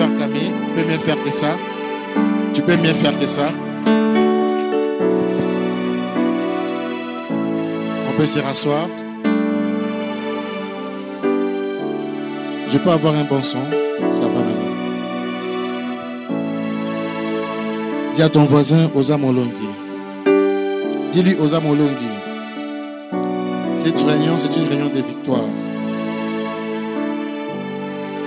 peux acclamer. Tu peux mieux faire que ça. Tu peux mieux faire que ça. On peut se rasseoir. Je peux avoir un bon son. Ça va maintenant. Dis à ton voisin, Osa Molongi. Dis-lui, Osa Molongi. Cette réunion, c'est une réunion de victoire.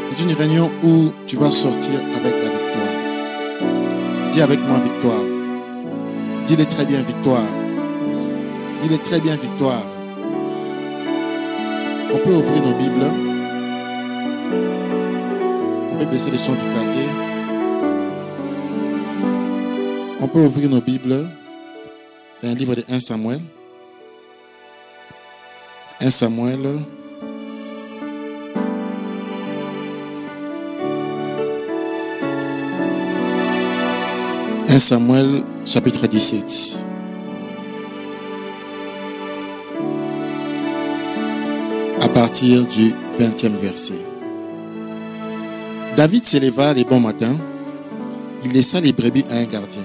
C'est une réunion où tu vas sortir avec la victoire. Dis avec moi victoire. Dis-le très bien victoire. Dis-le très bien victoire. On peut ouvrir nos Bibles. On peut baisser le son du clavier. On peut ouvrir nos Bibles dans un livre de 1 Samuel. 1 Samuel. Samuel chapitre 17. À partir du 20e verset. David s'éleva les bons matins. Il laissa les brebis à un gardien,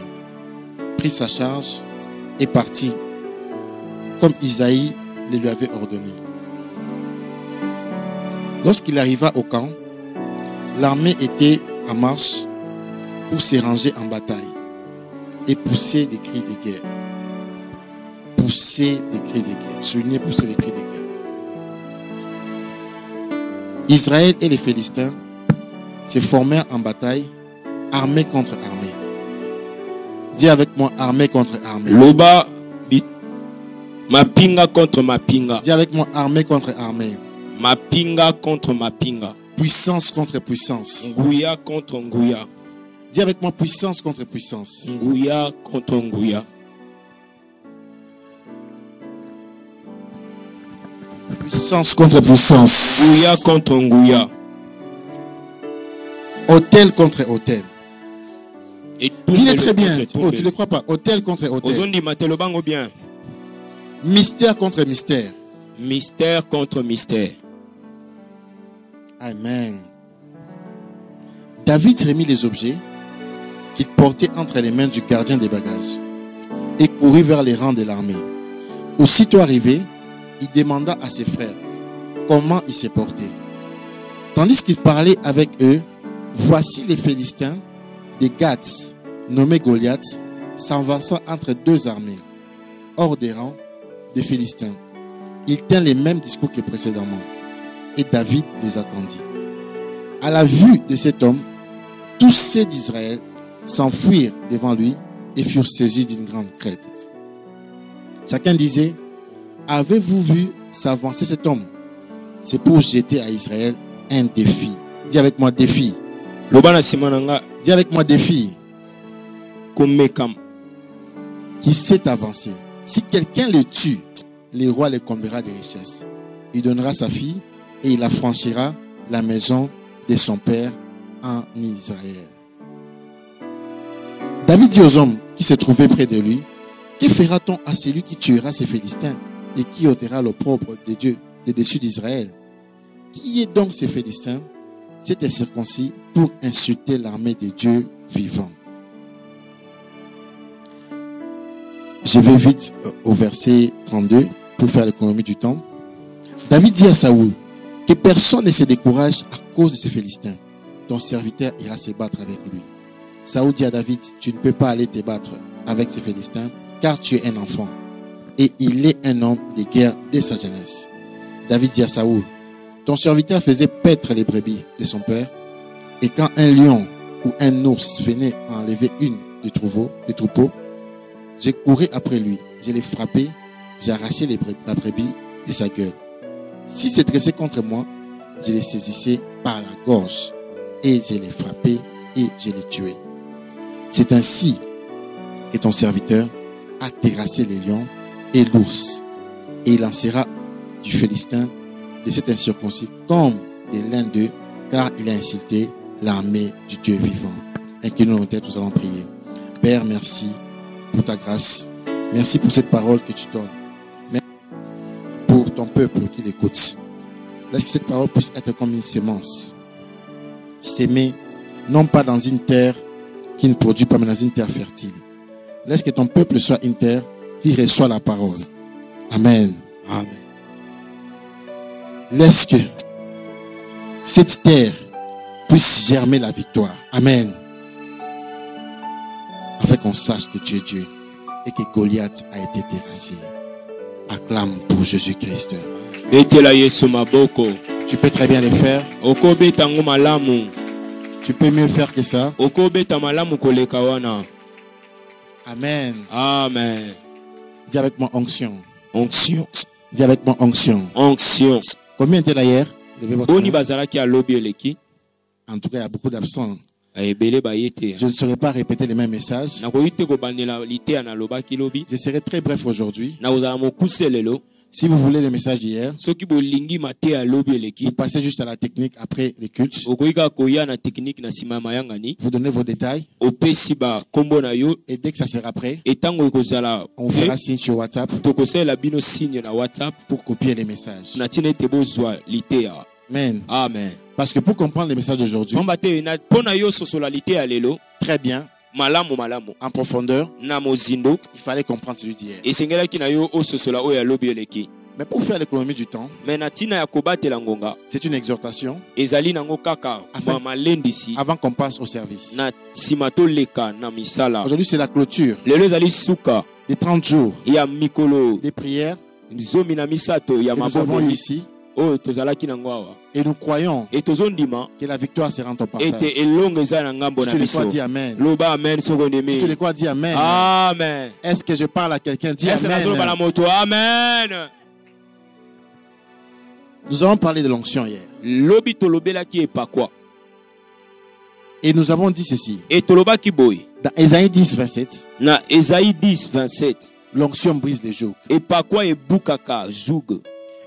prit sa charge et partit, comme Isaïe le lui avait ordonné. Lorsqu'il arriva au camp, l'armée était en marche pour se ranger en bataille et pousser des cris de guerre. Pousser des cris de guerre. Souligner pousser des cris de guerre. Israël et les Philistins se formèrent en bataille, armée contre armée. Dis avec moi, armée contre armée. Loba, mapinga contre mapinga. Dis avec moi, armée contre armée. Mapinga contre mapinga. Puissance contre puissance. Nguya contre nguya. Dis avec moi, puissance contre puissance. Nguya contre nguya. Puissance contre puissance. Nguya contre nguya. Hôtel contre hôtel. Dis-le très bien. Oh, tu ne le crois pas. Hôtel contre hôtel. Mystère contre mystère. Mystère contre mystère. Amen. David remit les objets qu'il portait entre les mains du gardien des bagages et courut vers les rangs de l'armée. Aussitôt arrivé, il demanda à ses frères comment il s'est porté. Tandis qu'il parlait avec eux, voici les Philistins des Gath, nommés Goliath, s'avançant entre deux armées, hors des rangs des Philistins. Il tint les mêmes discours que précédemment, et David les attendit. À la vue de cet homme, tous ceux d'Israël s'enfuirent devant lui et furent saisis d'une grande crainte. Chacun disait, avez-vous vu s'avancer cet homme? C'est pour jeter à Israël un défi. Dis avec moi défi. Dis avec moi défi. Qui s'est avancé. Si quelqu'un le tue, le roi le comblera de richesses. Il donnera sa fille et il affranchira la maison de son père en Israël. David dit aux hommes qui se trouvaient près de lui, que fera-t-on à celui qui tuera ces Philistins et qui ôtera l'opprobre de Dieu de dessus d'Israël? Qui est donc ces Philistins? C'était circoncis pour insulter l'armée de Dieu vivant. Je vais vite au verset 32 pour faire l'économie du temps. David dit à Saoul que personne ne se décourage à cause de ces Philistins. Ton serviteur ira se battre avec lui. Saoul dit à David, tu ne peux pas aller te battre avec ces Philistins car tu es un enfant. Et il est un homme de guerre dès sa jeunesse. David dit à Saoul, ton serviteur faisait paître les brebis de son père. Et quand un lion ou un ours venait enlever une des troupeaux, j'ai couru après lui, je l'ai frappé, j'ai arraché la brebis de sa gueule. S'il se dressait contre moi, je le saisissais par la gorge et je l'ai frappé et je l'ai tué. C'est ainsi que ton serviteur a terrassé les lions et l'ours et il lancera du Philistin de cet incirconcis comme de l'un d'eux, car il a insulté l'armée du Dieu vivant. Inclinons nos têtes, nous allons prier. Père, merci pour ta grâce. Merci pour cette parole que tu donnes. Merci pour ton peuple qui l'écoute. Laisse que cette parole puisse être comme une sémence, s'aimer Non pas dans une terre qui ne produit pas, mais dans une terre fertile. Laisse que ton peuple soit une terre qui reçoit la parole. Amen. Amen. Laisse que cette terre puisse germer la victoire. Amen. Afin qu'on sache que tu es Dieu et que Goliath a été terrassé. Acclame pour Jésus-Christ. Betela Yesu maboko. Tu peux très bien le faire. Oko beta ngo malamu. Tu peux mieux faire que ça. Oko beta malamu koleka wana. Amen. Amen. Dis avec moi onction. Onction. Dis avec moi onction. Onction. Combien était là hier? Levez votre Boni main. bazalaki alobi eleki. En tout cas, il y a beaucoup d'absents. Ebele bayete. Je ne saurais pas répéter les mêmes messages. Nakoyite ko bandela lite na lobaki lobi. Je serai très bref aujourd'hui. Na ozala mokuse lelo. Si vous voulez le message d'hier, Soki bolingi mate alobi vous eleki. passez juste à la technique après les cultes. Okoyika koya na technique na sima mayangani. Vous donnez vos détails. Opesi ba kombo na yo. Et dès que ça sera prêt, Etango ekozala. on fera signe sur WhatsApp Tokosela bino signe na WhatsApp. pour copier les messages. Na tine te bozwa lite ya. Amen. Amen. Parce que pour comprendre les messages d'aujourd'hui, Pamba te na pona yo sosolalite ya lelo. très bien, Malamu en profondeur, na mozindo. il fallait comprendre celui d'hier. Esengelaki na yo ososola oyo alobi eleki. Mais pour faire l'économie du temps, Mais na tina ya kobatela ngonga. c'est une exhortation Ezali nango kaka Afin- malendisi. avant qu'on passe au service. Na simato leka na misala. Aujourd'hui, c'est la clôture Lelo ezali suka des 30 jours ya mikolo. des prières Zomi na misato ya que nous avons eu mabondeli. ici. Oyo tozalaki nango awa. Et nous croyons Et tozondima que la victoire sera en ton ete partage. elongo eza na ngambo Si na tu le biso. crois, dis Amen. Loba amen soko Si tu ndemi. le crois, dis Amen. Amen. Est-ce que je parle à quelqu'un? Dis Ese nazoloba na Amen. moto. Amen. Nous avons parlé de l'onction hier. Lobi tolobelaki epakwa. Et nous avons dit ceci. Et tolobaki boy. Dans Ésaïe 10, 27, Na Esaïe 10, 27. l'onction brise les jougs. Epakwa ebukaka joug.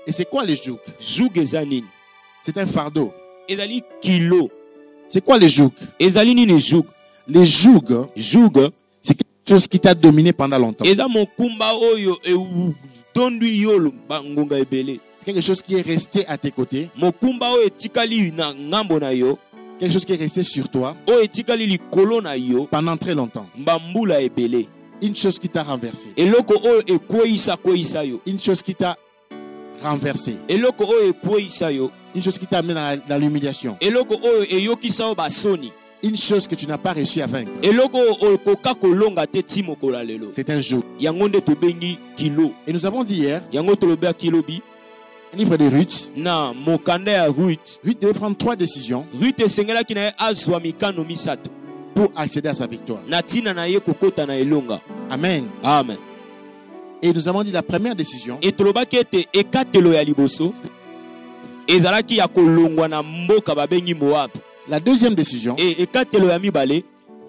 Et c'est quoi les jougs? Joug eza nini? C'est un fardeau. Ezali kilo. C'est quoi les jougs? Ezali nini joug? Les jougs, Joug. c'est quelque chose qui t'a dominé pendant longtemps. Eza mokumba oyo dondwi yolo bangunga ebele. C'est quelque chose qui est resté à tes côtés. Mokumba oyo etikali na ngambo na yo. Quelque chose qui est resté sur toi Oyo etikali likolo na yo. pendant très longtemps. Mbambula ebele. Une chose qui t'a renversé. Eloko oyo ekweyisa yo. Une chose qui t'a renversé. Eloko oyo ekweyisa yo. Une chose qui t'a amené dans l'humiliation. Eloko oyo eyokisa yo basoni. Une chose que tu n'as pas réussi à vaincre. Eloko oyo okoka kolonga te ti mokola lelo. C'est un joug. Yango nde tobengi kilo. Et nous avons dit hier, Yango tolobea kilobi. le livre de Ruth, Na mokanda ya Ruth. Ruth devait prendre 3 décisions Ruth esengelaki na ye azwa mikano misato. pour accéder à sa victoire. Na tina na ye kokota na elonga. Amen. Amen. Et nous avons dit la première décision, Et tolobaki ete ekatelo ya liboso ezalaki ya kolongwa na mboka babengi Moab. la deuxième décision, Et ekatelo ya mibale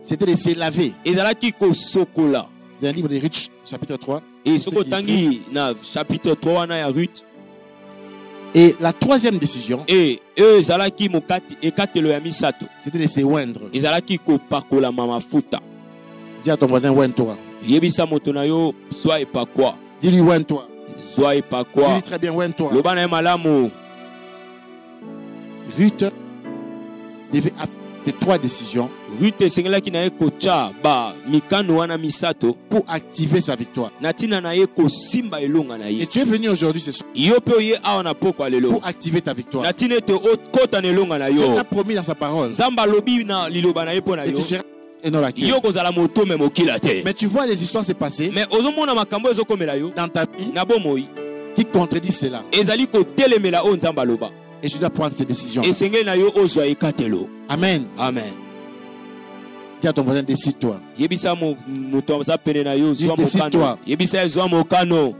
c'était de se laver. ezalaki kosokola. C'est dans le livre de Ruth, chapitre 3. Et Ceux soko qui tangi na chapitre 3 wana ya Ruth. Et la troisième décision, Et ezalaki mokati ekatelo ya misato. c'était de se oindre. Ezalaki kopakola mafuta. Dis à ton voisin, oindre-toi. Yebisa moto na yo zwa epakwa. Dis-lui, oindre-toi. Zwa epakwa. Dis-lui très bien, oindre-toi. Loba na ye malamu. Ruth devait appliquer ces 3 décisions Ruth esengelaki na ye kotia ba mikano wana misato. pour activer sa victoire. Na tina na ye kosimba elonga na Et ye. tu es venu aujourd'hui ce soir Yo pe oye awa na pokwa lelo. pour activer ta victoire. Na tina ete okota na elonga na Dieu yo. t'a promis dans sa parole. Nzambe alobi na liloba na ye mpo na Et tu yo. seras et non la queue. Yo kozala moto me mokila te. Mais tu vois les histoires se passer Mais ozomona makambo ezokomela yo dans ta vie na bomoi qui contredisent cela. ezali kotelemela oyo Nzambe aloba. Et tu dois prendre ces décisions. Esengeli na yo ozwa ekatelo. Amen. Amen. Dis à ton voisin, décide-toi. Yebisa moto aza pene na yo zwa Décide-toi. mokano. Yebisa ye zwa mokano.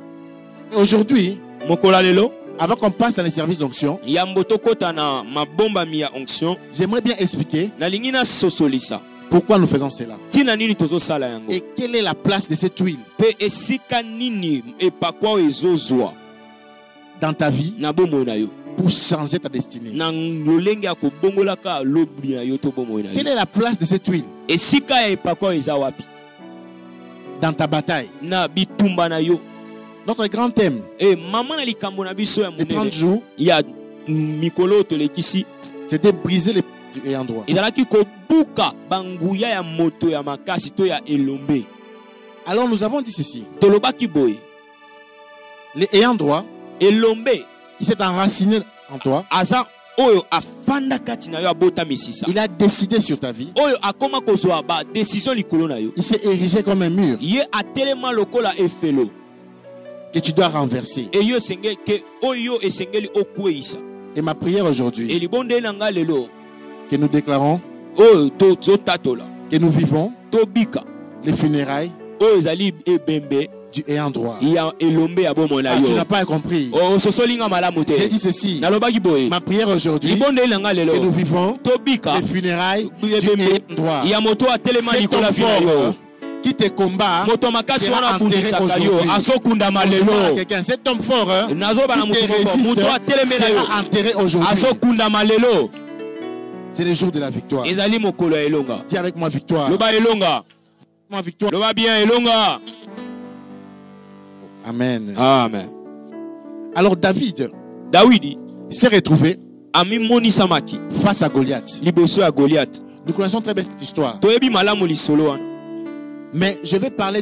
Et aujourd'hui, Mokola lelo avant qu'on passe dans les services d'onction, yambo tokota na mabombami ya onction. j'aimerais bien expliquer Nalingi nasosolisa pourquoi nous faisons cela. ntina nini tozosala yango Et quelle est la place de cette huile mpe esika nini epakwa oyo ezozwa dans ta vie na bomoi na yo pour changer ta destinée. na lolenge ya kobongolaka lobi na yo to bomoi na Quelle yo. est la place de cette huile Esika ya epakwa oyo eza wapi dans ta bataille? na bitumba na yo. Notre grand thème E mama na likambo na biso ya des 30 monene jours, ya mikolo oyo tolekisi c'était briser les du ayant droit. ezalaki kobuka banguya ya moto ya makasi to ya elombe. Alors nous avons dit ceci. Tolobaki boye. Les ayants droit, Elombe il s'est enraciné en toi. aza oyo afanda kati na yo abota misisa. Il a décidé sur ta vie. Oyo akoma kozwa ba décision likolo na yo. Il s'est érigé comme un mur Ye atelema lokola efelo. que tu dois renverser. Et yo senge ke oyo esengeli okweisa. Et ma prière aujourd'hui, Elibonde nanga lelo que nous déclarons, oyo to tatola. que nous vivons Tobika les funérailles oyo ezali ebembe du ayant droit. ya elombe ya bomona Ah, tu yo. n'as pas compris. O sosolinga malamu J'ai te. dit ceci. Nalobaki boye. Ma prière aujourd'hui, Libonde nanga que nous lelo vivons tobika les funérailles du ebembe ayant droit. ya moto atelema Cet likola homme vina yo. fort qui te combat Moto makasi sera wana enterré kundisaka yo aujourd'hui. azokundama On demande à lelo. quelqu'un, cet homme fort Nazoba na qui te moto moko résiste moto atelemela yo sera enterré aujourd'hui. azokundama lelo. C'est le jour de la victoire. Ezali mokolo ya elonga. Dis avec moi victoire. Loba elonga. Ma victoire. Loba bien elonga. Amen. Amen. Alors David Dawidi s'est retrouvé ami moni samaki face à Goliath. liboso ya Goliath. Nous connaissons très bien cette histoire. Toyebi malamu lisolo wana. Mais je vais parler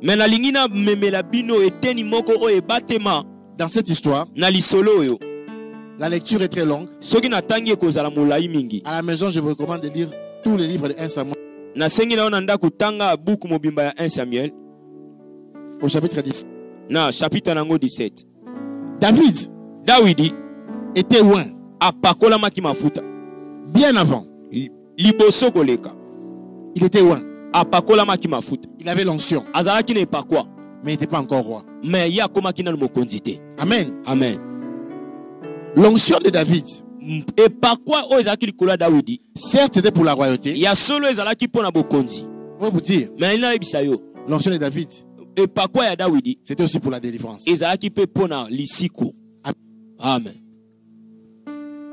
Mais na lingina memela bino eteni moko oyo ebatema dans cette histoire. na lisolo oyo. La lecture est très longue. Soki natangi ekozala molai mingi. À la maison, je vous recommande de lire tous les livres de 1 Samuel Nasengi na ona ndako tanga buku mobimba ya 1 Samuel au chapitre 10. na chapitre nango 17. David Dawidi était loin, apakolamaki mafuta bien avant. liboso koleka. Il était loin. Apakolamaki mafuta. Il avait l'onction, Azalaki na epakwa. mais il n'était pas encore roi. Mais ya komaki na mokonzi te. Amen. Amen. L'onction de David, Epakwa oyo ezalaki likolo ya Dawidi. certes, c'était pour la royauté. Ya solo ezalaki mpona bokonzi. Je vais vous dire, Mais ina yebisa yo. l'onction de David, Epakwa ya Dawidi c'était aussi pour la délivrance. ezalaki pe mpona lisiko. Amen.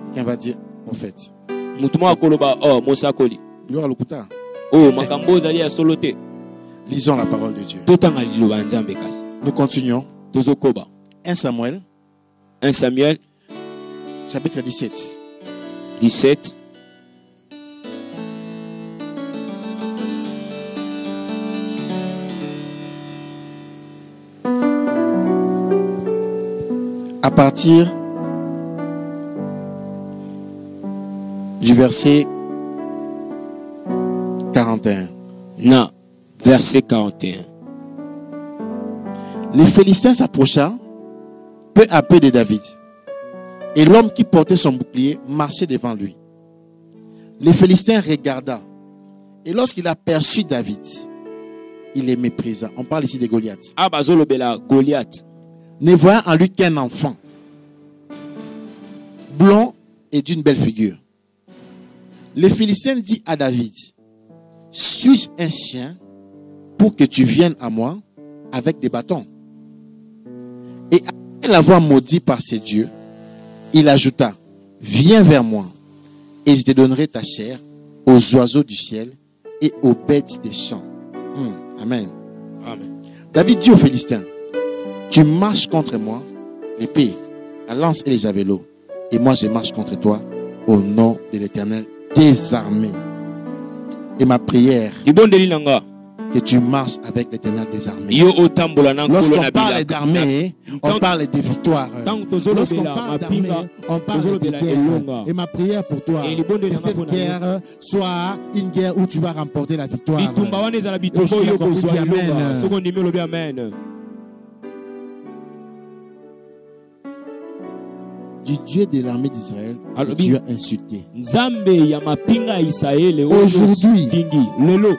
Quelqu'un va dire, prophète. Mutu moko akoloba oh mosakoli. Gloire à l'Okuta. Oh makambo ezali ya solo te. Lisons la parole de Dieu. Totanga liloba ya Nzambe kasi. Nous continuons. Tozokoba. 1 Samuel, 1 Samuel chapitre 17. 17. À partir du verset 41. Na verset 41. Les Philistins s'approcha peu à peu de David. Et l'homme qui portait son bouclier marchait devant lui. Les Philistins regarda. Et lorsqu'il aperçut David, il les méprisa. On parle ici de Goliath. Abazolobela Goliath. Ne voyant en lui qu'un enfant, blond et d'une belle figure. Les Philistins dit à David, suis-je un chien pour que tu viennes à moi avec des bâtons? Et après l'avoir maudit par ses dieux, il ajouta, viens vers moi et je te donnerai ta chair aux oiseaux du ciel et aux bêtes des champs. Amen. Amen. David dit aux Philistins, tu marches contre moi, l'épée, la lance et les javelots, et moi je marche contre toi au nom de l'Éternel des armées. Et ma prière, Libondeli nanga. que tu marches avec l'Éternel des armées. Yo otambola na nkolo Lorsqu'on na parle bilaka. d'armée, on parle de victoire. Tant tozolobela Lorsqu'on parle d'armée, mapinga, on parle de tozolobela guerre. elonga. Et ma prière pour toi, Et libonde que nanga cette mpona guerre soit une guerre où tu vas remporter la victoire. bitumba wana ezala bitumba Lorsqu'on oyo a compris, kozwa amen. elonga. Soko ndimi olobi amen. Du Dieu de l'armée d'Israël, Alors, que tu as insulté. Nzambe ya mapinga ya Israele oyo Aujourd'hui. fingi. Lelo.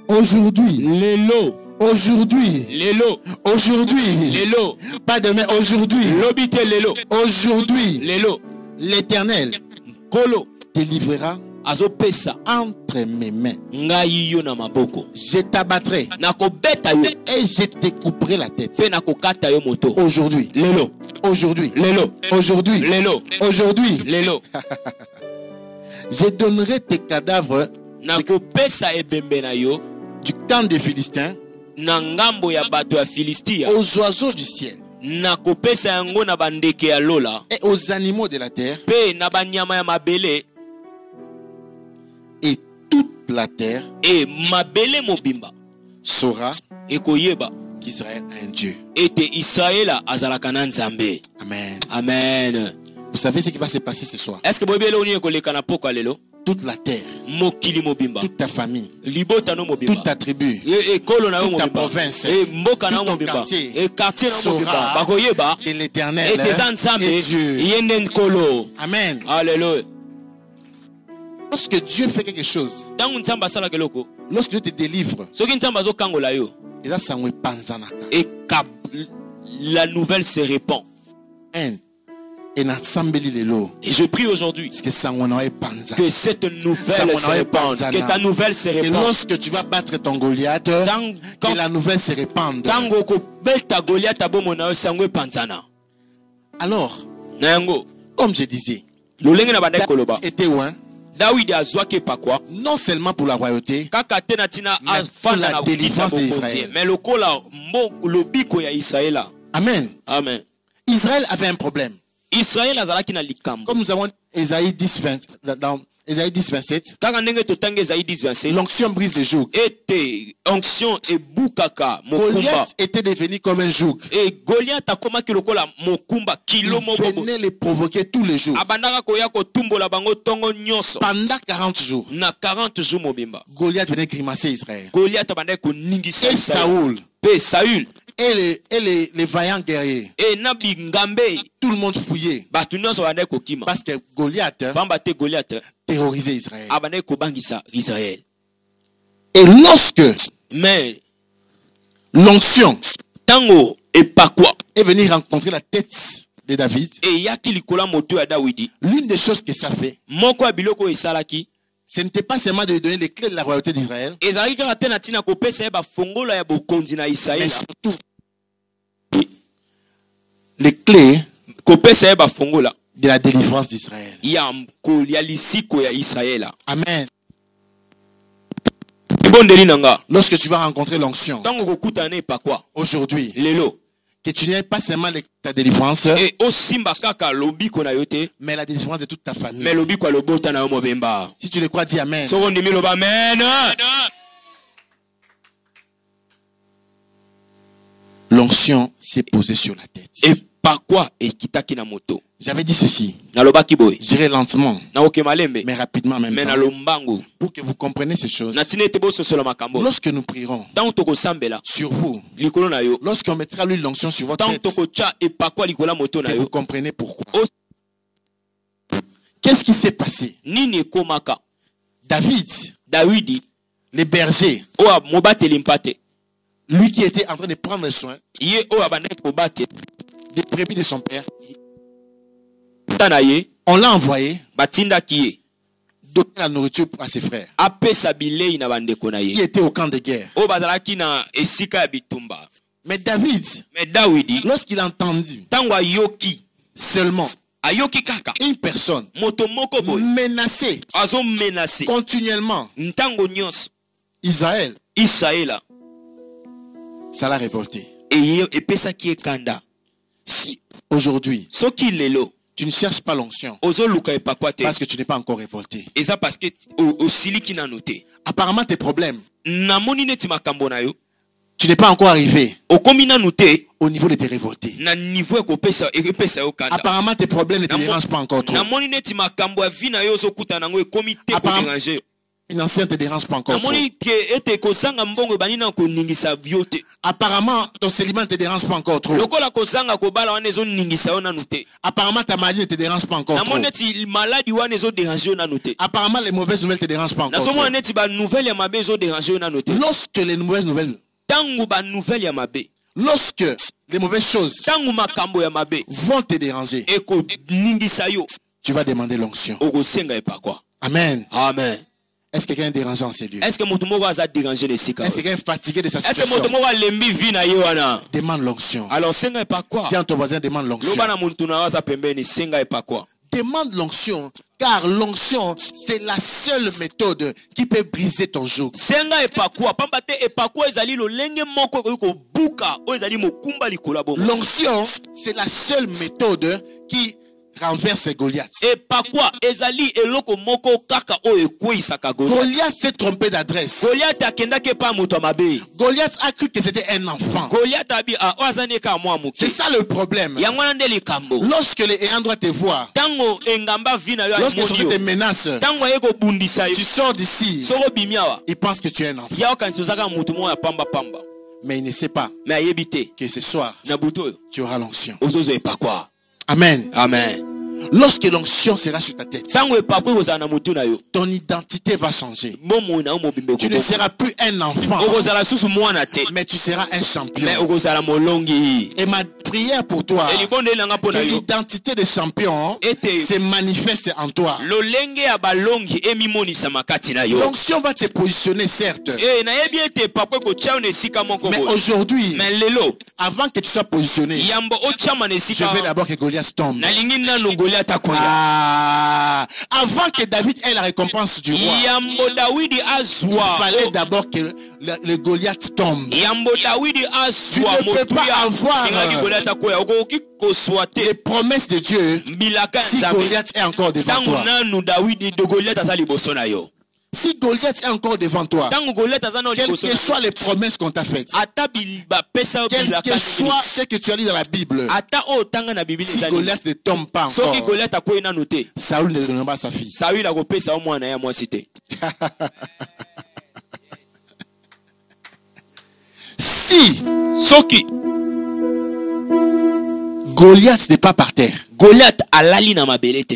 Aujourd'hui, Lelo. aujourd'hui, Lelo. aujourd'hui, Lelo. pas demain, aujourd'hui, Lobi te lelo. aujourd'hui, Lelo. l'Éternel Kolo. te livrera Azopesa. entre mes mains. Ngai yo na maboko. Je t'abattrai Nakobeta yo. et je te couperai la tête. Pe nakokata yo moto. Aujourd'hui, Lelo. aujourd'hui, Lelo. aujourd'hui, Lelo. aujourd'hui, Lelo. je donnerai tes cadavres Nakopesa ebembe na yo. du camp des Philistins Na ngambo ya bato ya Filistia. aux oiseaux du ciel Nakopesa yango na bandeke ya lola. et aux animaux de la terre, Pe na banyama ya mabele. la terre et mabele mobimba saura ekoyeba qu'Israël a un Dieu. ete Israël azalaka na Nzambe. Amen. Amen. Vous savez ce qui va se passer ce soir? Est-ce que boyebele oni ekoleka na poko lelo? Toute la terre, Mokili mobimba, toute ta famille, libota no mobimba, toute ta tribu, ekolo na yo toute ta mobimba, province, mboka na yo tout ton mobimba, quartier quartier na yo mobimba, saura bakoyeba que l'Éternel ete eza Nzambe est Dieu. yende nkolo. Amen. Alléluia. Lorsque Dieu fait quelque chose, Tangu Nzambe asala keloko, lorsque Dieu te délivre, soki Nzambe azokangola yo, eza sango epanzanaka. et la nouvelle se répand. Amen. Et nasambeli lelo. Et je prie aujourd'hui Parce que sango na epanza. que cette nouvelle se répande, que ta nouvelle se Et répande. lorsque tu vas battre ton Goliath, que la nouvelle se répande. Tango ko beta Goliath abomona yo sango epanzana. Alors, Nango, comme je disais, lolenge na bandai koloba. était loin, David azwaki pakwa. non seulement pour la royauté, Kaka tena tina mais pour afanda la na délivrance ukita d'Israël. mais lokola lobiko ya Israël. Amen. Amen. Israël avait un problème. Israël azalaki na likambo. Comme nous avons Ésaïe 10, 20, dans Ésaïe 10, 27, Kaka ndenge totange Esaïe 10:27. l'onction brise le joug. Ete onction ebukaka mokumba. Goliath était devenu comme un joug. Et Goliath akomaki lokola mokumba kilo Il moko. venait les provoquer tous les jours. Abandaka koya kotumbola bango tongo nyonso. Pendant 40 jours, Na 40 jours mobimba. Goliath venait grimacer Israël. Goliath abandaki koningisa Et Israël. Saoul, Pe Saül et les vaillants guerriers, et na bingambe tout le monde fouillait. batu nyonso abandaki kokima. Parce que Goliath Pamba te Goliath terrorisait Israël. abandaki kobangisa Israël. Et lorsque Mais l'onction tango epakwa est venue rencontrer la tête de David, e yaki likola moto ya Dawidi, l'une des choses que ça fait, moko ya biloko esalaki ce n'était pas seulement de lui donner les clés de la royauté d'Israël, ezalaki kaka te na ntina kopesa ye bafongola ya bokonzi na mais Israël, surtout les clés kopesa ye bafongola de la délivrance d'Israël. ya lisiko ya Israël. Amen. Ebondeli nanga Lorsque tu vas rencontrer l'onction tango kokutana na epakwa aujourd'hui, lelo que tu n'aies pas seulement ta délivrance, e osimba kaka lobiko na yo te, mais la délivrance de toute ta famille. mais lobiko ya lobota na yo mobemba. Si tu le crois, dis Amen. Soko ndimi loba amen. L'onction s'est posée sur la tête. Epakwa ekitaki na moto. J'avais dit ceci. Nalobaki boy. J'irai lentement, Na okemalembe. mais rapidement en même Mais na temps, lombango. pour que vous compreniez ces choses. Na tina ete bososola makambo. Lorsque nous prierons Tango tokosambela sur vous, likolo na yo. lorsqu'on mettra l'huile d'onction sur votre Tango tête, tokocha epakwa likola moto na que vous yo. comprenez pourquoi. Os- Qu'est-ce qui s'est passé? Nini ekomaka? David, Dawidi les bergers, oya mobateli mpate. lui qui était en train de prendre soin Ye oya bandaki kobate. des brebis de son père, Tana ye on l'a envoyé batindaki ye. donner la nourriture à ses frères Apesa bilei na bandeko na qui ye. étaient au camp de guerre. Oyo bazalaki na esika ya bitumba. Mais David, Mais Dawidi lorsqu'il a entendu tango ayoki seulement ayoki kaka une personne moto moko boy menacer azo menase continuellement ntango nyonso Israël, Israël ça l'a révolté. epesaki ekanda. Si aujourd'hui Soki lelo tu ne cherches pas l'onction ozoluka epakwa te parce que tu n'es pas encore révolté, eza parce que osiliki nano te. apparemment tes problèmes, Namoni neti makambo na yo tu n'es pas encore arrivé okomi nanu te au niveau de tes révoltés. na niveau ekopesa yo kanda. Apparemment tes problèmes ne te dérangent pas encore trop. Namoni neti makambo ya vi na yo ozokuta nango ekomi te koderange yo. Financier ne te dérange pas encore trop. Namoni ke ete kozanga mbongo ebandi na koningisa yo te. Apparemment ton célibat ne te dérange pas encore trop. Lokola kozanga kobala wana ezoningisa yo nanu te. Apparemment ta maladie ne te dérange pas encore trop. Namoni neti maladi wana ezoderange yo nanu te. Apparemment les mauvaises nouvelles ne te dérangent pas encore trop. Nazomona neti banouvelle ya mabe ezoderange yo nanu te. Lorsque les mauvaises nouvelles, Tango banouvelle ya mabe, lorsque les mauvaises choses tango makambo ya mabe vont te déranger, ekoningisa yo, tu vas demander l'onction. okosenga epakwa. Amen. Amen. Est-ce que quelqu'un est dérangé en ces lieux? Est-ce que moto moko aza déranger na esika? Est-ce que quelqu'un est fatigué de sa Est-ce que moto situation? moko alembi vi na ye wana? Demande l'onction. Alors senga epakwa. Tiens ton voisin, demande l'onction. Loba na muntu na waza pembeni senga epakwa. Demande l'onction, car l'onction, c'est la seule méthode qui peut briser ton joug. Senga epakwa, pamba te epakwa ezali lolenge moko ko buka, o ezali mokumba likola bongo. L'onction, c'est la seule méthode qui renverse Goliath. Et par quoi ezali eloko moko kaka o ekweisaka Goliath. Goliath s'est trompé d'adresse. Goliath akendaki pa moto mabe. Goliath a cru que c'était un enfant. Goliath abi a ozane ka mwa muke. C'est ça le problème. Yango nde likambo. Lorsque les ayants droit te voir, Tango engamba vina yo lorsque sont des menaces, tango eko bundisa yo. tu sors d'ici, Soko bimiawa. ils pensent que tu es un enfant. Ya okanzaka mutu mo ya pamba pamba. Mais il ne sait pas Mais ayebite que ce soir, na buto tu auras l'onction. ozozo epakwa. Amen. Amen. Lorsque l'onction sera sur ta tête, Tango epakwa ozana na mutu na yo. ton identité va changer. Momo na mobimbe Tu ne seras plus un enfant, okozala susu mwana te. mais tu seras un Mais champion. okozala molongi. Et ma prière pour toi, Elibonde nanga que pona yo. l'identité de champion Ete se manifeste en toi. lolenge ya balongi emimonisa makati na yo. L'onction va te positionner, certes. Na yebi ete pakwe ko chao ne sika moko Mais boye. aujourd'hui, Mais lelo avant que tu sois positionné, yambo o chama ne je sika. veux d'abord que Goliath tombe. Na lingi nanu Goliath akoya. Ah, avant que David ait la récompense du roi, Yambo Dawidi il azwa. fallait d'abord que le Goliath tombe. Yambo Dawidi azwa Tu ne peux pas avoir singaki Goliath akoya okoki koswate les promesses de Dieu bilaka si nzambe. Goliath est encore devant Tango toi. nanu Dawidi de Goliath azali boso na yo. Si Goliath est encore devant toi, Tango Goliath azana quelles liboso. que soient les promesses qu'on t'a faites, Ata ba pesa quel bilaka. que soit ce que tu as lu dans la Bible, Ata o tanga na Biblia si zali. Goliath ne tombe pas Soki encore, Goliath akoyi nanu te. Saül ne donnera pas sa fille. Saül akopesa mwana ya mwasi te. Si Soki Goliath n'est pas par terre, Goliath alali na mabele te.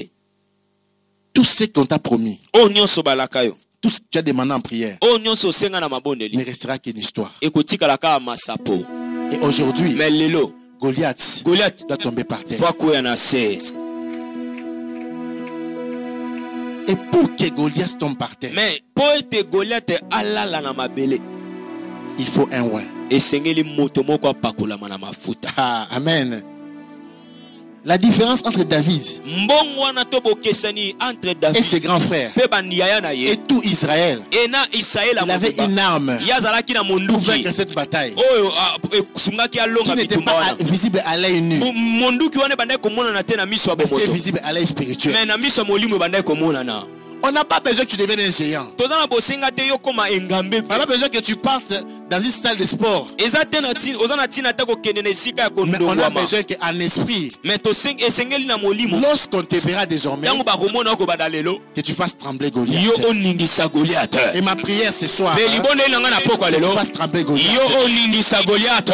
tout ce qu'on t'a promis, O nyonso balaka yo. tout ce que tu as demandé en prière, O nyonso senga na ne mabondeli. restera qu'une histoire. Ekotikala ka masapo. Et aujourd'hui, Mais lelo Goliath Goliath doit tomber par terre. va koya na se. Et pour que Goliath tombe par terre, Mais po ete Goliath alala na mabele. il faut un ouais. Esengeli moto moko apakolama na mafuta. Ah, amen. La différence entre David Mbongo wana to bokesani entre et David ses grands frères pe baniaya na ye. et tout Israël, Et na Israël il avait une arme yazalaki na pour monduki. vaincre cette bataille Oyo sungaki qui alonga n'était bitumba pas wana. visible à l'œil nu, Monduki wana bandai komona na te na miso ya mais c'était bomoto. visible à l'œil spirituel. Mais na miso ya molimo bandai komona na. On n'a pas besoin que tu deviennes un géant. Toza na bosenga te yo koma engambe. On n'a pas besoin que tu partes dans une salle de sport. Eza te na tin oza na tina ta ko kende na esika ya Mais on a kondongwama. besoin qu'en esprit, Mais to seng esengeli na molimo. lorsqu'on te verra désormais, Yango ba komona ko badalelo. que tu fasses trembler Yo Goliath. oningisa Goliath. Et ma prière ce soir, Mais libonde nanga na poko que tu lelo. fasses trembler Yo Goliath. oningisa Goliath.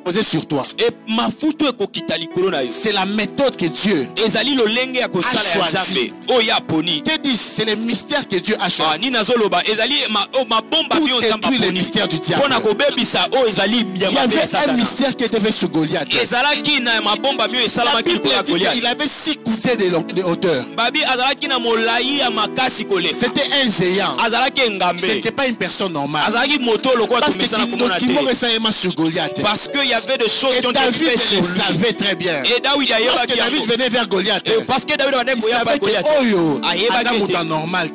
Poser sur toi. Et mafuto ekokita likolo na yo. C'est la méthode que Dieu Ezali lolenge ya kosala ya choisi. Nzambe. O ya poni. te dit, c'est le mystère que Dieu a Ah choisi ni nazoloba ezali ma bomba pour bio Nzambe détruire les poni. mystères du diable. Pona kobebisa o ezali Il y ya avait un satana. mystère qui était sur Goliath. Ezalaki na mabomba bio La esalamaki Bible likolo ya dit Goliath. qu'il avait 6 coudées de hauteur. Babi azalaki na molai ya makasi koleka. C'était un géant. Azalaki Ce engambe. n'était pas une personne normale. Azalaki moto lokola Parce que tumesana komona qui m'ont te. récemment sur Goliath. Parce que il y avait des choses Et qui ont été David faites sur le lui. savait très bien. Et David Lorsque ayebaki David yango. venait vers Goliath, Parce que David il savait que Oyo, Adam est normal.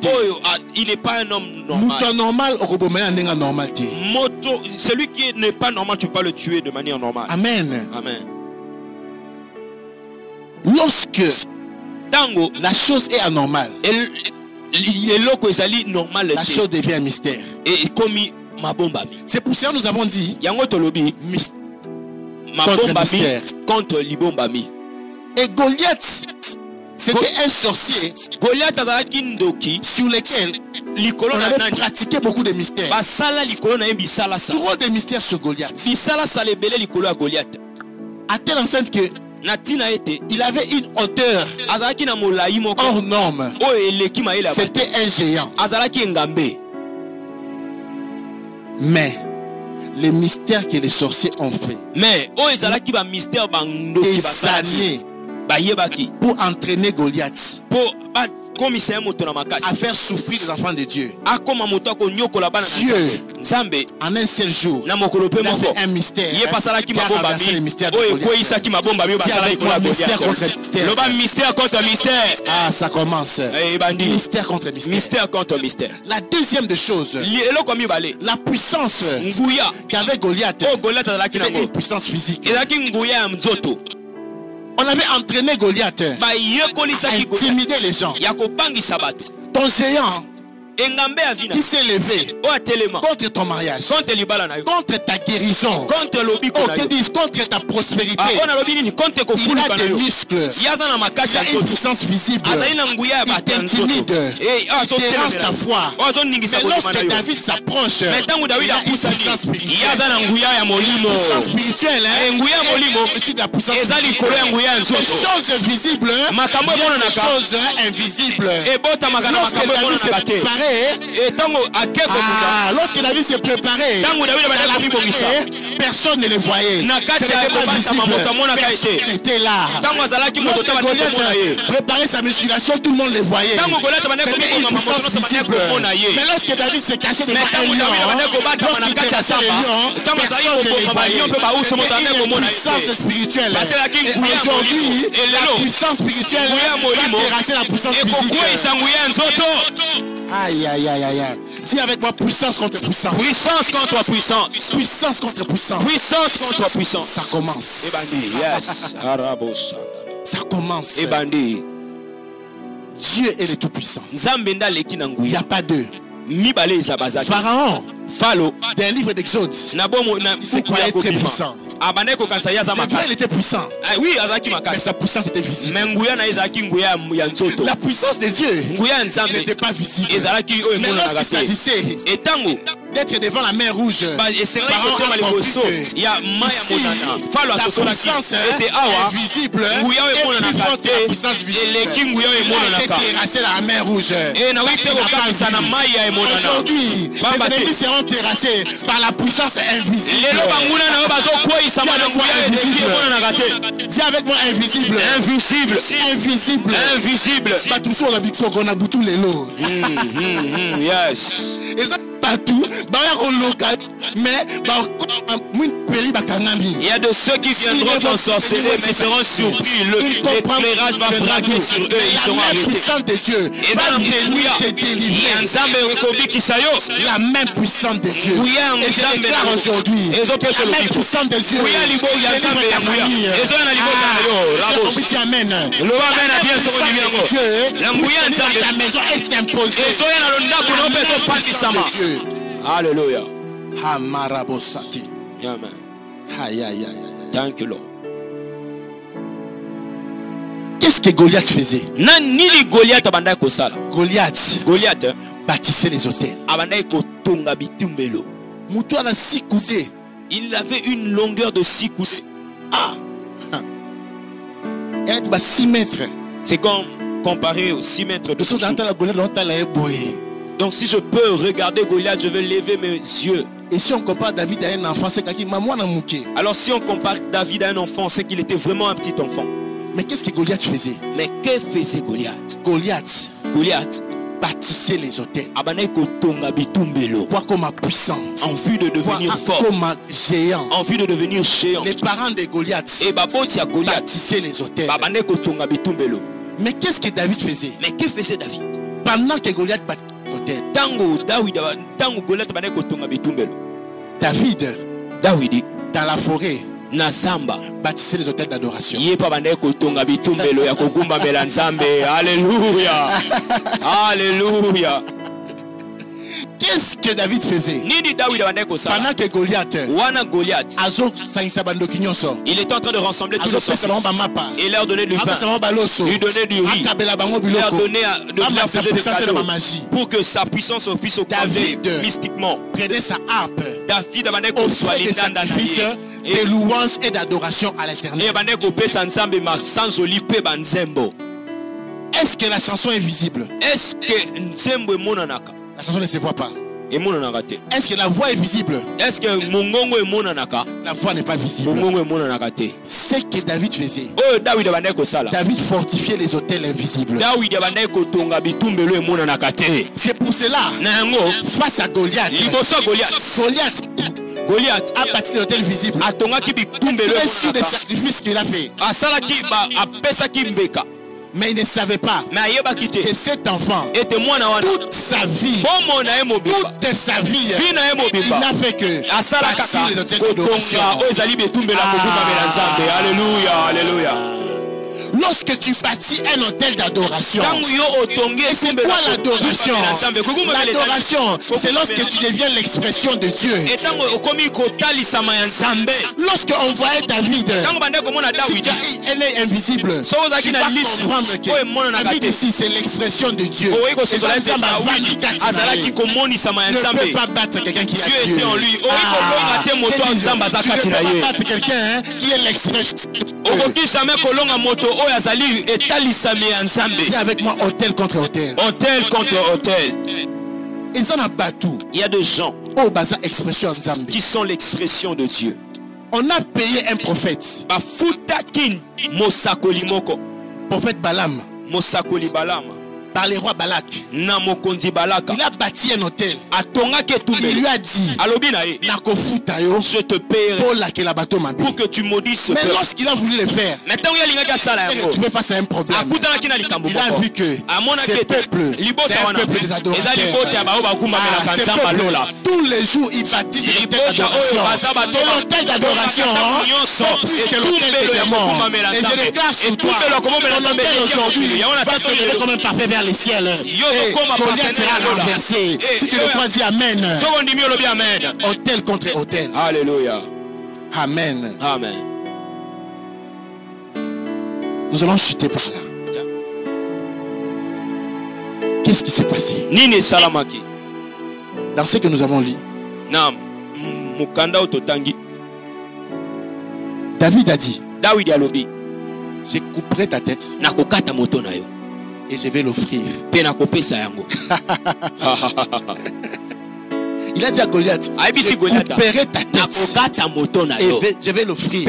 il n'est pas un homme normal. Mouton normal, Orobomena n'est pas normal. Moto, celui qui n'est pas normal, tu peux pas le tuer de manière normale. Amen. Amen. Lorsque Tango, la chose est anormale, il est loko ezali normal. la chose devient un mystère. Et comme ma bomba. C'est pour ça que nous avons dit Yango tolobi, ma contre bomba mystère. contre libombami. Et Goliath, c'était un sorcier Goliath azalaki ndoki sur lequel likolo on na avait nani. pratiqué beaucoup de mystères. Basala likolo na bisala sa. Trop de mystères sur Goliath. Bisala sa lebele likolo ya Goliath. À telle enceinte que Natina ete il avait une hauteur azalaki na molai moko. hors norme. O eleki maele ya bato. C'était un géant. Azalaki engambe. Mais les mystères que les sorciers ont fait, Mais o ezalaki ba mystère bandoki des basala. années Bayebaki. pour entraîner Goliath Po ba commissaire moto na makasi. à faire souffrir les enfants de Dieu. Akoma moto ko nyokola bana na Dieu. Nzambe. En un seul jour, Na mokolo pe il a moko. fait un mystère Ye pasalaki qui a mabomba renversé les mi. mystères de O Goliath. ekoisaki mabomba mi Si basala avec ikola toi, mystère contre Goliath. mystère. Loba mystère contre mystère. Ah, ça commence. Eh bandi. Mystère contre mystère. Mystère contre mystère. La deuxième des choses, Eloko mibale. la puissance Nguya. qu'avait Goliath, O Goliath azalaki c'était nango. une puissance physique. Ezalaki nguya ya mzoto. On avait entraîné Goliath à intimider les gens. Ton géant qui s'est levé contre ton mariage, contre ta guérison, contre ta prospérité, il a des muscles, il a une puissance visible, il t'intimide, il dérange ta foi. Mais lorsque David s'approche, il a une puissance spirituelle. Puissance spirituelle, c'est de la puissance visible. Les choses visibles, les choses invisibles. Lorsque David s'est préparé, lorsque David s'est préparé, personne ne le voyait. Ce n'était pas visible. Personne n'était là. Lorsque Goliath préparait sa musculation, tout le monde le voyait. C'était une puissance visible. Mais lorsque David s'est caché devant un lion, lorsqu'il dépassait le lion, personne ne le voyait. C'était une puissance spirituelle. Et aujourd'hui, la puissance spirituelle va terrasser la puissance physique. Aïe, aïe, aïe, aïe, aïe. Dis avec moi, puissance contre puissance. Puissance contre puissance. Puissance contre puissance. Puissance contre puissance. Ça commence. Yes. Ça commence. Dieu est le tout-puissant. Il n'y a pas d'eux. Pharaon, dans le livre d'Exode, il s'est croyait très puissant. C'est vrai, il était puissant. Mais sa puissance était visible. La puissance de Dieu n'était pas visible. Mais lorsqu'il s'agissait d'être devant la mer rouge, Pharaon a compris que ici, la puissance invisible est plus forte que la puissance visible. Il a été terrassé dans la mer rouge. Aujourd'hui, les ennemis seront terrassés par la puissance invisible. Dis avec moi invisible. Invisible. Invisible. Invisible. Tous on a dit qu'on a tous les lots. Yes. Et ça partout, mais il y a de ceux qui viendront t'ensorceler mais seront surpris. L'éclairage va braquer sur eux, ils seront arrêtés. Et dans la la même puissance de Dieu. Et je déclare aujourd'hui, la même puissance de Dieu. Amen. La maison est imposée. Alléluia. Hamarabosati. Amen. Aïe, aïe, aïe. Thank you, Lord. Qu'est-ce que Goliath faisait? Goliath bâtissait les hôtels. Il avait une longueur de 6 coudées. Il y a 6 mètres. C'est comme comparé aux 6 mètres de chute. Donc si je peux regarder Goliath, je vais lever mes yeux. Et si on compare David à un enfant, c'est qu'il m'a mouké. Alors si on compare David à un enfant, c'est qu'il était vraiment un petit enfant. Mais qu'est-ce que Goliath faisait? Mais que faisait Goliath? Goliath bâtissait les hôtels. Pour comme puissance. En vue de devenir fort. Comme géant. En vue de devenir géant. Les parents de Goliath bâtissaient les hôtels. Mais qu'est-ce que David faisait? Mais que faisait David? Pendant que Goliath bâtissait les hôtels. David dans la forêt bâtissait les hôtels d'adoration. Alléluia. Alléluia. Qu'est-ce que David faisait? Pendant que Goliath il était en train de rassembler tous les sorciers et leur donner du pain, lui donner du riz, leur donner des cadeaux pour que sa puissance puisse augmenter mystiquement. Prenait sa harpe. David offrait des sacrifices, des louanges et d'adoration à l'Éternel. Est-ce que la chanson est visible? Est-ce que la chanson ne se voit pas? Est-ce que la voix est visible? Est-ce que la voix n'est pas visible? C'est ce que David faisait. David fortifiait les hôtels invisibles. C'est pour cela, face à Goliath, Goliath a bâti des hôtels visibles. Il est sur des sacrifices qu'il a fait. Mais il ne savait pas que cet enfant, toute sa vie, il n'a fait que bâtir les hôtels d'adoration. Alléluia, alléluia. Lorsque tu bâtis un hôtel d'adoration, c'est quoi l'adoration? L'adoration, c'est lorsque tu deviens l'expression de Dieu. Lorsque on voyait David, si elle est invisible, tu vas comprendre que David ici, c'est l'expression de Dieu. Ne peut pas battre quelqu'un qui a Dieu. Tu ne peux pas battre quelqu'un qui est l'expression. C'est avec moi hôtel contre hôtel. Hôtel contre hôtel. Il y a des gens qui sont l'expression de Dieu. On a payé un prophète. Prophète Balaam. Par les rois Balak. Il a bâti un hôtel. Il lui a dit, je te paierai pour que tu maudisses. Mais lorsqu'il a voulu le faire, il est retrouvé face à un problème. Il a vu que ce peuple, c'est un peuple des adorateurs. Tous les jours, il bâtit des hôtels d'adoration. L'hôtel d'adoration, c'est l'hôtel des démons. Et je déclare sur toi, ton hôtel aujourd'hui va se lever comme un parfait vers les ciels. Et Goliath sera renversé. Si tu le crois, dis Amen. Hôtel contre hôtel. Alléluia. Amen. Amen. Nous allons chuter par là. Qu'est-ce qui s'est passé? Dans ce que nous avons lu, David a dit, je couperai ta tête et je vais l'offrir. Il a dit à Goliath, je couperai ta tête et je vais l'offrir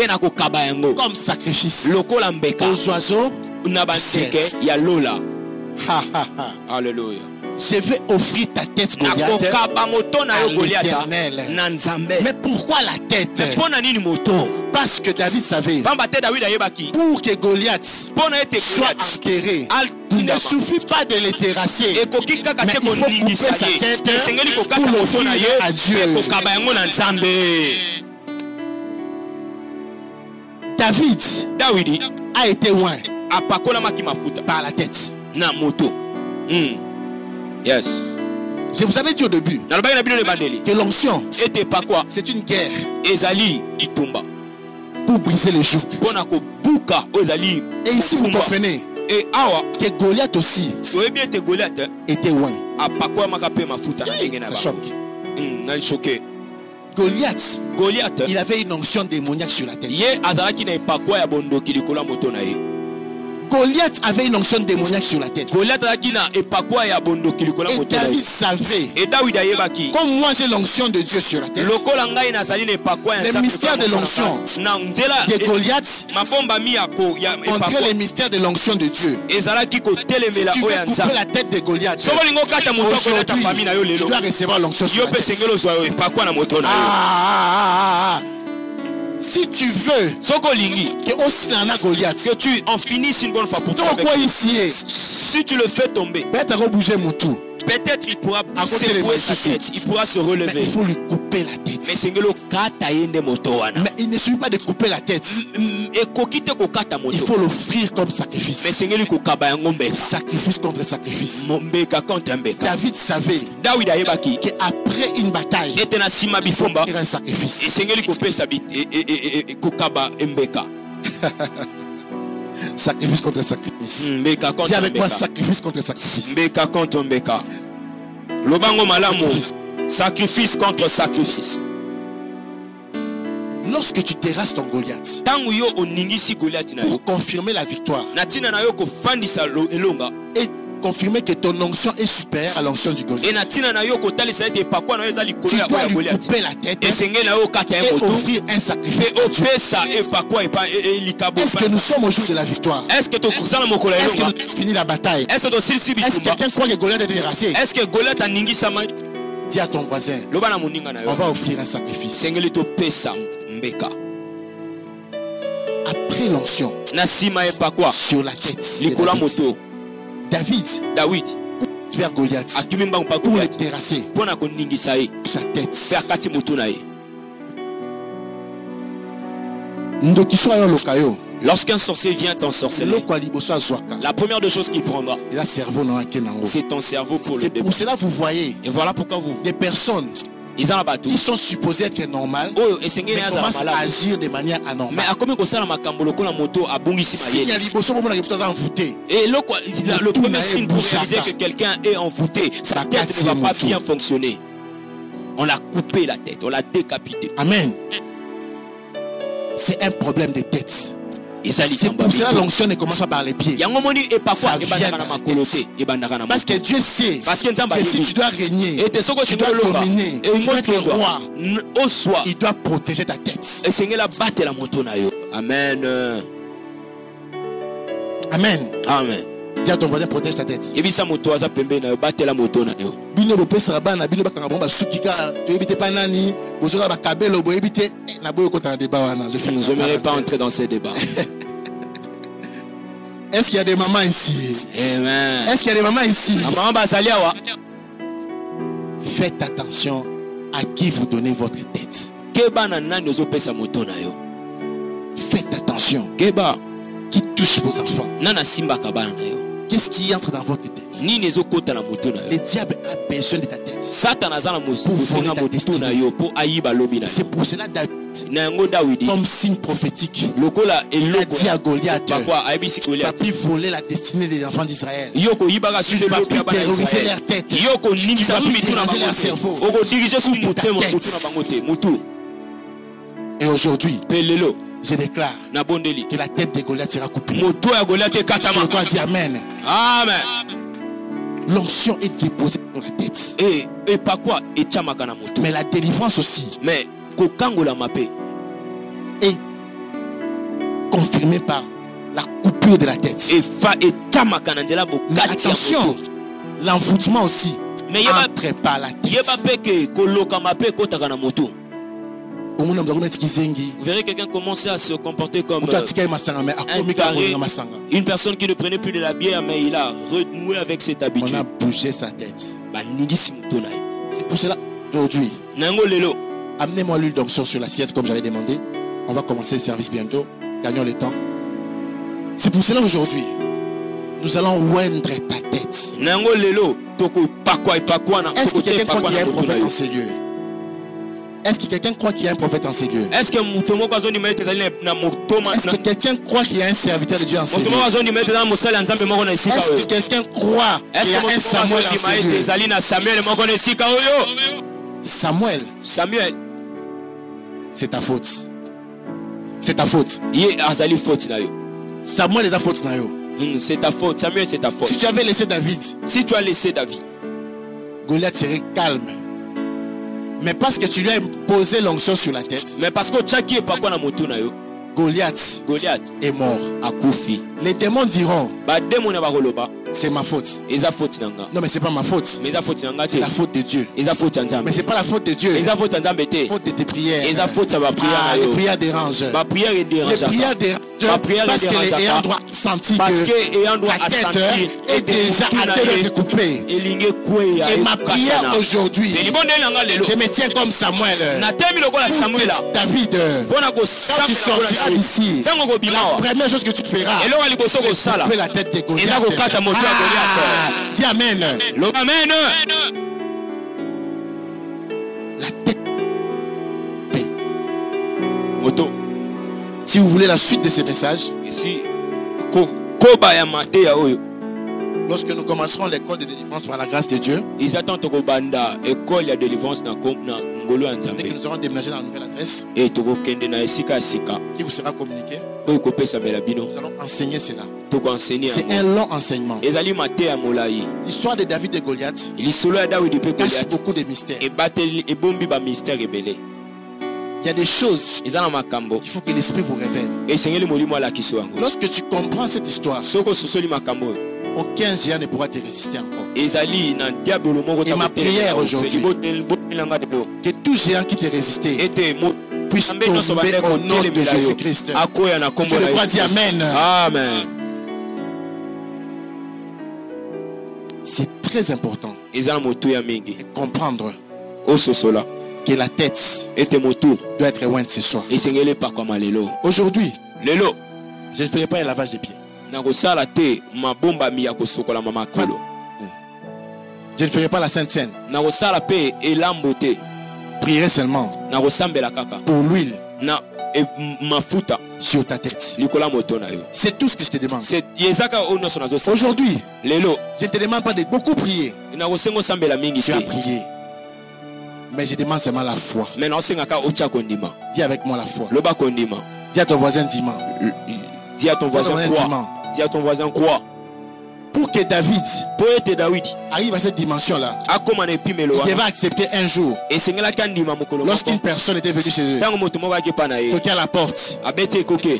comme sacrifice aux oiseaux du ciel. Alléluia. Je vais offrir ta tête, Goliath, à l'Éternel. Mais pourquoi la tête? Parce que David savait, pour que Goliath soit enterré, il ne suffit pas de le terrasser, mais il faut couper sa tête pour l'offrir à Dieu. David a été loin par la tête. Yes. Je vous avais dit au début que l'onction, c'est une guerre pour briser les jougs. Et ici vous comprenez que Goliath aussi était loin. Ça choque. Goliath, il avait une onction démoniaque sur la tête. Goliath avait une onction démoniaque sur la tête. Et David savait, comme moi j'ai l'onction de Dieu sur la tête, le mystère de l'onction de Goliath contre les mystères de l'onction de Dieu. Si tu veux couper la tête de Goliath, aujourd'hui, tu dois recevoir l'onction sur la tête. Si tu veux que tu en finisses une bonne fois pour toi, si tu le fais tomber, peut-être il pourra secouer sa tête, il pourra se relever. Mais il faut lui couper la tête. Mais il ne suffit pas de couper la tête. Il faut l'offrir comme sacrifice. Sacrifice contre sacrifice. David savait qu'après une bataille, il faut faire un sacrifice. Sacrifice contre sacrifice. Dis avec moi, sacrifice contre sacrifice. Sacrifice contre sacrifice. Lorsque tu terrasses ton Goliath pour confirmer la victoire et confirmer que ton onction est supérieure à l'onction du Goliath, tu dois lui couper la tête et offrir un sacrifice. Est-ce que nous sommes au jour de la victoire? Est-ce que nous avons fini la bataille? Est-ce que quelqu'un croit que Goliath est terrassé? Dis à ton voisin, on va offrir un sacrifice. Après l'onction sur la tête de David vers Goliath pour le terrasser sa tête. Ndokiso ayo lokayo Lorsqu'un sorcier vient t'ensorceler, la première des choses qu'il prendra, c'est ton cerveau pour le débattre. C'est pour cela vous voyez. Et voilà pourquoi vous des personnes qui sont supposées être normales, mais commencent à agir de manière anormale. Et le premier signe pour réaliser que quelqu'un est envoûté, sa tête ne va pas bien fonctionner. On l'a coupé la tête, on l'a décapité. Amen. C'est un problème de tête. C'est pour cela l'onction ne commence pas par les pieds. Ça vient parce que Dieu sait que si tu dois régner, tu dois dominer, tu dois être roi, il doit protéger ta tête. Amen. Amen. Amen. Dis à ton voisin, protège ta tête. Je n'aimerais pas entrer dans ces débats. Est-ce qu'il y a des mamans ici? Amen. Est-ce qu'il y a des mamans ici? Faites attention à qui vous donnez votre tête. Faites attention. Qui touche vos enfants. Qu'est-ce qui entre dans votre tête? Le diable a besoin de ta tête pour voler ta destinée. C'est pour cela David, comme signe prophétique, il a dit à Goliath, tu vas plus voler la destinée des enfants d'Israël. Tu ne vas plus terroriser leur tête. Tu ne vas plus diriger leur cerveau. Pour ta tête. Et aujourd'hui, je déclare que la tête de Goliath sera coupée. Tu dois dire Amen. Amen. L'onction est déposée dans la tête. Mais la délivrance aussi est confirmée par la coupure de la tête. Mais attention, l'envoûtement aussi entre par la tête. Vous verrez quelqu'un commencer à se comporter comme une personne qui ne prenait plus de la bière, mais il a renoué avec cette habitude. On a bougé sa tête. C'est pour cela aujourd'hui, amenez-moi l'huile d'onction sur l'assiette comme j'avais demandé. On va commencer le service bientôt. Gagnons le temps. C'est pour cela aujourd'hui, nous allons oindre ta tête. Est-ce que quelqu'un croit qu'il y a un prophète dans ces lieux? Est-ce que quelqu'un croit qu'il y a un prophète en ces lieux? Est-ce que quelqu'un croit qu'il y a un serviteur de Dieu en ces lieux? Est-ce que quelqu'un croit qu'il y a un Samuel en ces lieux? Samuel, c'est ta faute. C'est ta faute. Samuel est ta faute. C'est ta faute. Samuel, c'est ta faute. Si tu avais laissé David, Goliath serait calme. Mais parce que tu lui as imposé l'onction sur la tête, Goliath est mort. Les démons diront, c'est ma faute. Non, mais c'est pas ma faute. C'est la faute de Dieu. Mais c'est pas la faute de Dieu. Faute de tes prières. Les prières dérangent. Les prières dérangent parce que les ayants droit sentent que ta tête est déjà en train de te couper. Et ma prière aujourd'hui, je me tiens comme Samuel. David, quand tu sortiras d'ici, la première chose que tu feras, c'est couper la tête de Goliath. Dis Amen. Amen. La tête. Si vous voulez la suite de ces messages, lorsque nous commencerons l'école de délivrance par la grâce de Dieu, dès que nous aurons déménagé dans la nouvelle adresse qui vous sera communiquée, nous allons enseigner cela. C'est un long enseignement. L'histoire de David et Goliath cache beaucoup de mystères. Il y a des choses qu'il faut que l'esprit vous révèle. Lorsque tu comprends cette histoire, aucun géant ne pourra te résister encore. Et ma prière aujourd'hui, que tout géant qui te résistait puisse tomber au nom de Jésus-Christ. Tu le crois, dis Amen. Amen. C'est très important de comprendre que la tête doit être loin de ce soir. Aujourd'hui, Je ne ferai pas un lavage des pieds. Je ne ferai pas la Sainte Seine. Prierai seulement pour l'huile sur ta tête. C'est tout ce que je te demande. Aujourd'hui, je ne te demande pas de beaucoup prier. Tu as prié. Mais je demande seulement la foi. Dis avec moi la foi. Dis à ton voisin diman. Dis à ton voisin croix. Dis à ton voisin croix. Pour que David arrive à cette dimension-là, il devait accepter un jour, lorsqu'une personne était venue chez eux, toquer à la porte,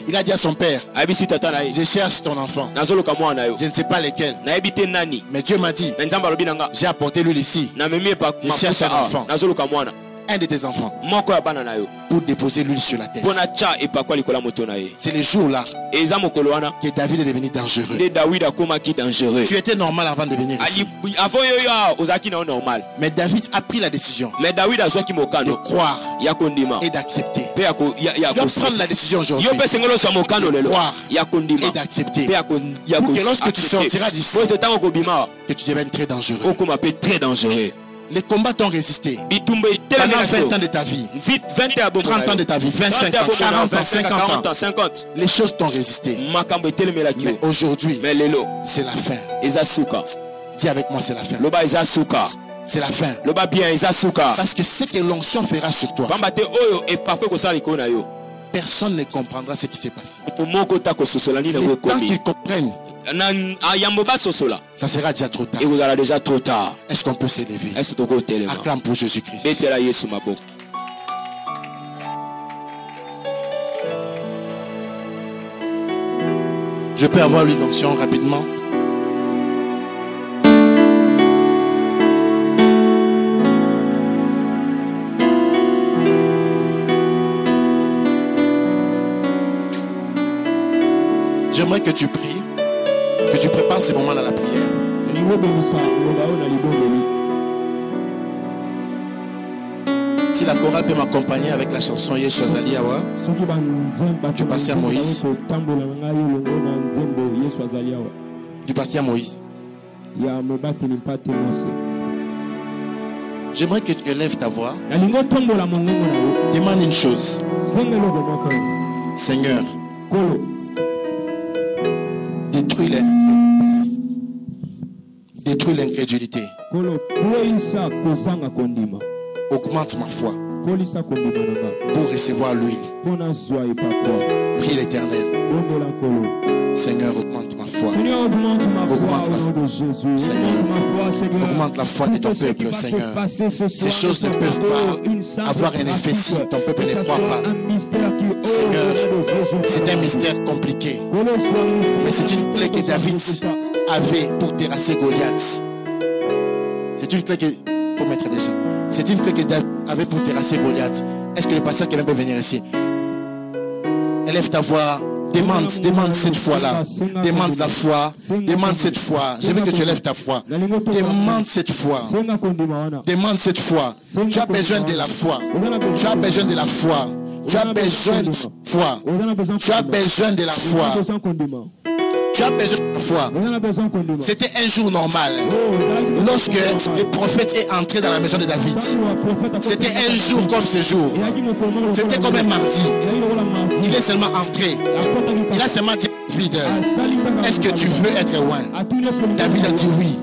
il a dit à son père, je cherche ton enfant, je ne sais pas lesquels, mais Dieu m'a dit, j'ai apporté l'huile ici, je cherche un enfant, un de tes enfants, pour déposer l'huile sur la tête. C'est le jour-là que David est devenu dangereux. Tu étais normal avant de venir ici. Mais David a pris la décision de croire et d'accepter. Tu dois prendre la décision aujourd'hui de croire et d'accepter, pour que lorsque tu sortiras d'ici, que tu deviennes très dangereux. Les combats t'ont résisté pendant 20 ans de ta vie, 30 ans de ta vie, 25 ans, 40 ans, 50 ans. Les choses t'ont résisté. Mais aujourd'hui, c'est la fin. Dis avec moi, c'est la fin. C'est la fin. Parce que ce que l'onction fera sur toi, personne ne comprendra ce qui s'est passé. Le temps qu'ils comprennent, ça sera déjà trop tard. Est-ce qu'on peut s'élever? Acclame pour Jésus-Christ. Je peux avoir l'onction rapidement? J'aimerais que tu pries, que tu prépares ces moments dans la prière. Si la chorale peut m'accompagner avec la chanson Yeshua Zaliawa du pasteur Moïse. Du pasteur Moïse. J'aimerais que tu élèves ta voix. Demande une chose. Seigneur, détruis l'incrédulité. Augmente ma foi pour recevoir l'huile. Prie l'Éternel. Seigneur, augmente ma foi. Augmente la foi. Seigneur, augmente la foi de ton peuple, Seigneur. Ces choses ne peuvent pas avoir un effet si ton peuple ne croit pas. Seigneur, c'est un mystère compliqué. Mais c'est une clé que David avait pour terrasser Goliath. C'est une clé que... faut mettre les gens. C'est une clé que David avait pour terrasser Goliath. Est-ce que le pasteur qui peut venir ici? Élève ta voix. Demande cette foi-là. Demande la foi. Demande cette foi. Je veux que tu élèves ta foi. Demande cette foi. Demande cette foi. Tu as besoin de la foi. Tu as besoin de la foi. Tu as besoin de foi. Tu as besoin de la foi. Tu as besoin de la foi. C'était un jour normal. Lorsque le prophète est entré dans la maison de David, c'était un jour comme ce jour. C'était comme un mardi. Il est seulement entré. Il a seulement dit à David, est-ce que tu veux être roi? David a dit oui.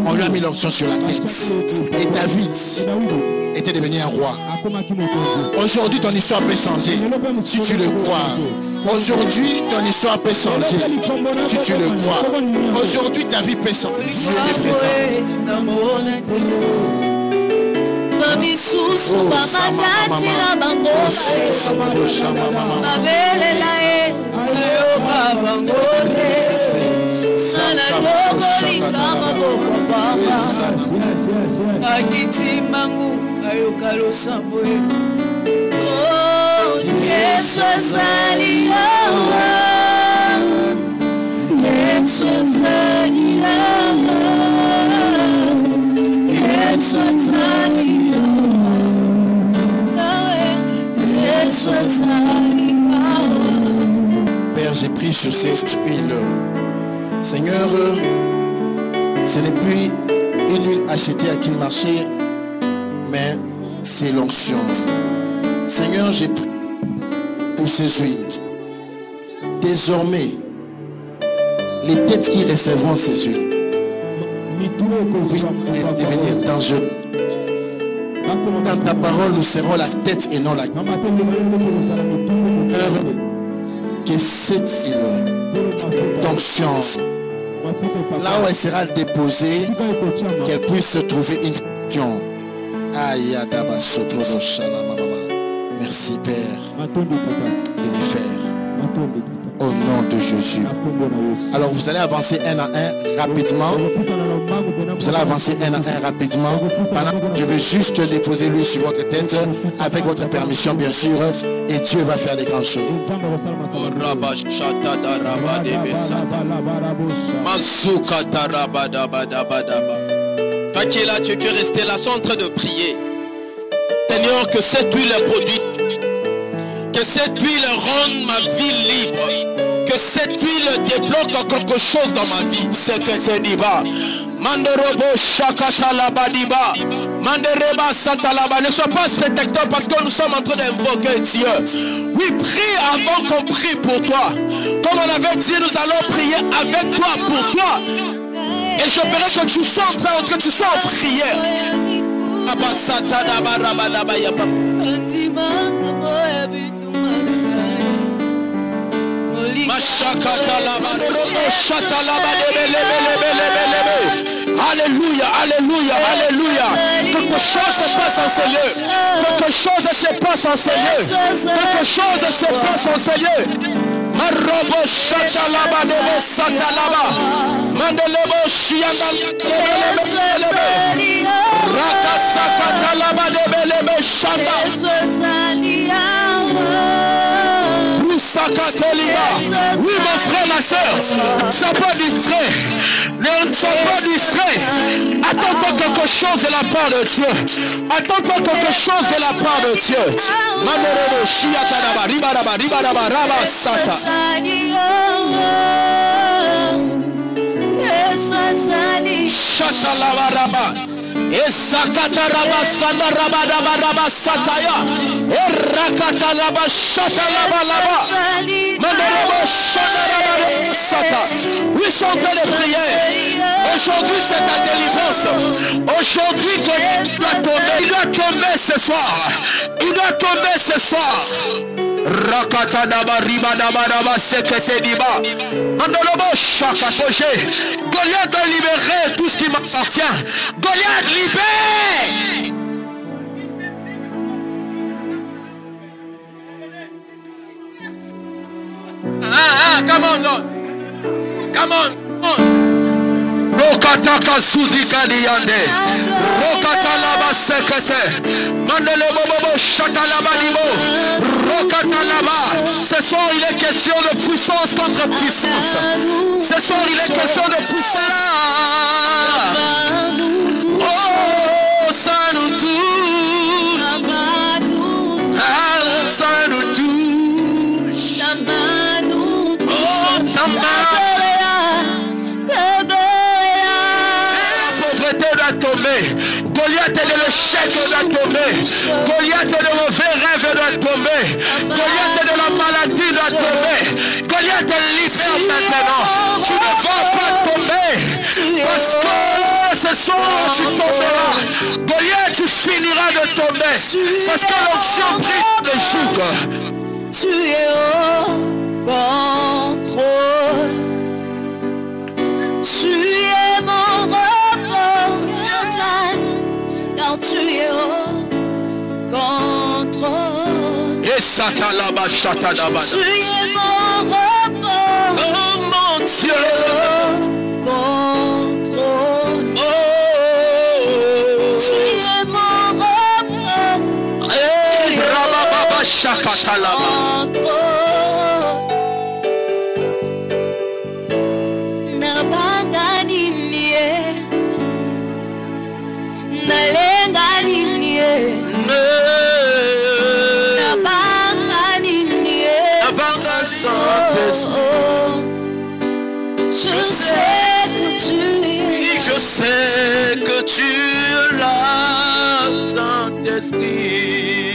On lui a mis l'onction sur la tête. Et David était devenu un roi. Aujourd'hui, ton histoire peut changer si tu le crois. Aujourd'hui, ton histoire peut changer si tu le crois. Aujourd'hui, ta vie peut changer. Dieu est ayokalo sambo oh Yesu azali awa Yesu azali awa Yesu azali awa Yesu azali awa. Père, j'ai pris sur ce n'est plus une huile achetée à qui le marché, mais c'est l'onction. Seigneur, j'ai pris pour ces huiles. Désormais, les têtes qui recevront ces huiles puissent devenir dangereuses. Dans ta parole, nous serons la tête et non la queue. Que cette onction, là où elle sera déposée, qu'elle puisse trouver une fonction. Merci Père de les faire. Au nom de Jésus. Alors vous allez avancer un à un rapidement. Vous allez avancer un à un rapidement. Je vais juste déposer l'huile sur votre tête avec votre permission bien sûr. Et Dieu va faire des grandes choses. Toi qui es là, tu es resté là, sont en train de prier. Seigneur, que cette huile est produite. Que cette huile rende ma vie libre. Que cette huile débloque quelque chose dans ma vie. C'est que c'est Diba. Mandorobo Shakatalaba Diba. Mandereba Satalaba. Ne sois pas spectateur parce que nous sommes en train d'invoquer Dieu. Oui, prie avant qu'on prie pour toi. Comme on avait dit, nous allons prier avec toi, pour toi. Et je verrai que tu sois en prière. Alléluia, alléluia, alléluia. Quelque chose se passe en ce lieu. Quelque chose se passe en ce lieu. Quelque chose se passe en ce lieu. Marobo Shatalaba Debo Satalaba Mandelebo Shiandalebe Rakasakatalaba Debelebe Shanda Oui mon frère, ma soeur, ne sois pas distrait. Ne sois pas distrait. Attends-toi quelque chose de la part de Dieu. Attends-toi quelque chose de la part de Dieu. Mandelebo Shiatalaba Ribaraba Ribaraba Raba Sata Shatalaba Esakataraba Sandaraba Raba Sataya Erakatalaba Shatalaba Laba Mandaraba Shatalaba Sata. Oui, ils sont en train de prier. Aujourd'hui c'est ta délivrance. Aujourd'hui il doit tomber. Il doit tomber ce soir. Il doit tomber ce soir. Rakatadaba Ribadaba Sekete Diba Mandolobo Shakatoje. Goliath a libéré tout ce qui m'appartient. Goliath libère. Come on, Lord. Come on. Rokataka Sudikadi Yande Rokatalaba Sekete Mandelebo Shatalaba Nibo Rokatalaba. Ce soir il est question de puissance contre puissance. Ce soir il est question de puissance. Oh, ça nous touche. Ça nous touche. Oh, ça Goliath de l'échec doit tomber. Goliath de mauvais rêves doit tomber. Goliath de la maladie doit tomber. Goliath est libéré maintenant. Tu ne vas pas tomber. Parce que ce soir tu tomberas. Goliath, tu finiras de tomber. Parce que l'onction prie le joug. Tu es au contrôle. Tu es mon repos. Car tu es au contrôle. Et Satalaba Shatalaba. Tu es mon repos. Oh mon Dieu. Contrôle. Oh. Tu es mon repos. Et Rababa Shakatalaba. Je sais sur la Saint-Esprit.